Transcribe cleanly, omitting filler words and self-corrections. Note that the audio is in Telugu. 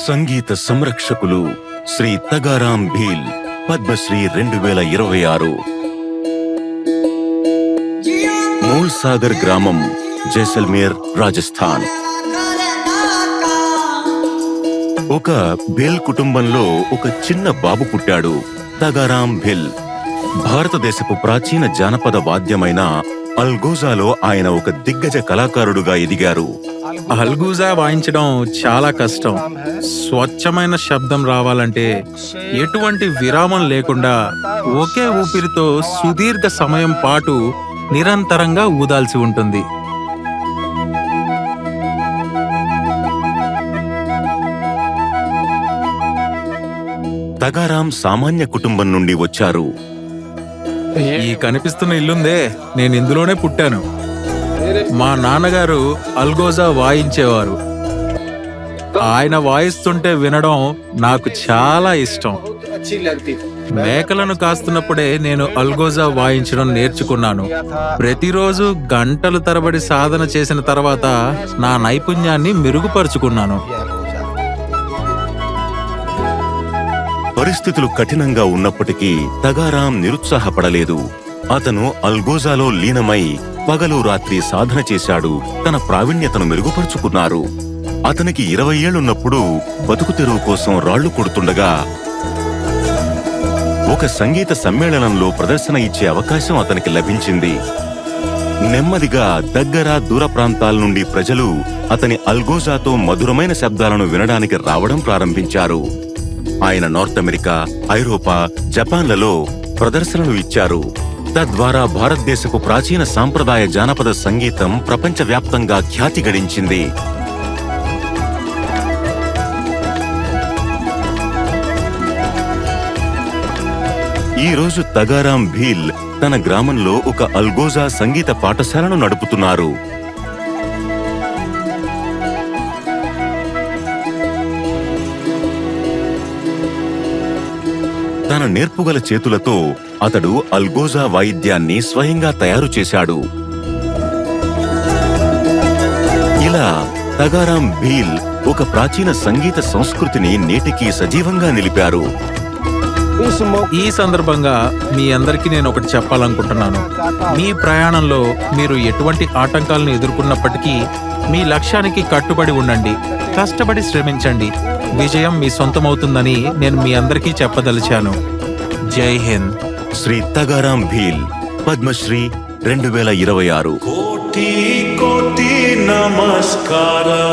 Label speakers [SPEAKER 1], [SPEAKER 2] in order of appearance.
[SPEAKER 1] సంగీత సంరక్షకులు శ్రీ తగారాం భీల్ పద్మశ్రీ 2026. మూల్ సాగర్ గ్రామం, జైసల్మేర్, రాజస్థాన్. ఒక భీల్ కుటుంబంలో ఒక చిన్న బాబు పుట్టాడు, తగారాం భీల్. భారతదేశపు ప్రాచీన జానపద వాద్యమైన అల్గోజాలో ఆయన ఒక దిగ్గజ కళాకారుడుగా ఎదిగారు.
[SPEAKER 2] అల్గూజా వాయించడం చాలా కష్టం. స్వచ్ఛమైన శబ్దం రావాలంటే ఎటువంటి విరామం లేకుండా ఒకే ఊపిరితో సుదీర్ఘ సమయం పాటు నిరంతరంగా ఊదాల్సి ఉంటుంది.
[SPEAKER 1] తగారాం సామాన్య కుటుంబం నుండి వచ్చారు.
[SPEAKER 2] ఈ కనిపిస్తున్న ఇల్లుందే, నేను ఇందులోనే పుట్టాను. మా నాన్నగారు అల్గోజా వాయించేవారు. ఆయన వాయిస్తుంటే వినడం నాకు చాలా ఇష్టం. మేకలను కాస్తున్నప్పుడే నేను అల్గోజా వాయించడం నేర్చుకున్నాను. ప్రతిరోజు గంటలు తరబడి సాధన చేసిన తర్వాత నా నైపుణ్యాన్ని మెరుగుపరుచుకున్నాను.
[SPEAKER 1] పరిస్థితులు కఠినంగా ఉన్నప్పటికీ తగారాం నిరుత్సాహపడలేదు. అతను అల్గోజాలో లీనమై పగలు రాత్రి సాధన చేశాడు. తన ప్రావీణ్యతను మెరుగుపరుచుకున్నారు. అతనికి 20 ఏళ్లున్నప్పుడు బతుకు తెరువు కోసం రాళ్లు కొడుతుండగా ఒక సంగీత సమ్మేళనంలో ప్రదర్శన ఇచ్చే అవకాశం అతనికి లభించింది. నెమ్మదిగా దగ్గర దూర ప్రాంతాల నుండి ప్రజలు అతని అల్గోజాతో మధురమైన శబ్దాలను వినడానికి రావడం ప్రారంభించారు. ఆయన నార్త్ అమెరికా, ఐరోపా, జపాన్లలో ప్రదర్శనలు ఇచ్చారు. తద్వారా భారతదేశపు ప్రాచీన సాంప్రదాయ జానపద సంగీతం ప్రపంచవ్యాప్తంగా ఖ్యాతి గడించింది. ఈ రోజు తగారాం భీల్ తన గ్రామంలో ఒక అల్గోజా సంగీత పాఠశాలను నడుపుతున్నారు. తన నేర్పుగల చేతులతో అతడు అల్గోజా వాయిద్యాన్ని స్వయంగా తయారు చేశాడు. ఇలా తగారాం భీల్ ఒక ప్రాచీన సంగీత సంస్కృతిని నేటికి సజీవంగా నిలిపారు.
[SPEAKER 2] ఈ సందర్భంగా మీ అందరికీ నేను ఒకటి చెప్పాలనుకుంటున్నాను. మీ ప్రయాణంలో మీరు ఎటువంటి ఆటంకాలను ఎదుర్కొన్నప్పటికీ మీ లక్ష్యానికి కట్టుబడి ఉండండి. కష్టపడి శ్రమించండి. విజయం మీ సొంతమవుతుందని నేను మీ అందరికీ చెప్పదలిచాను. జై హింద్.
[SPEAKER 1] శ్రీ తగారాం భీల్ పద్మశ్రీ 2026.
[SPEAKER 3] కోటి కోటి నమస్కారం.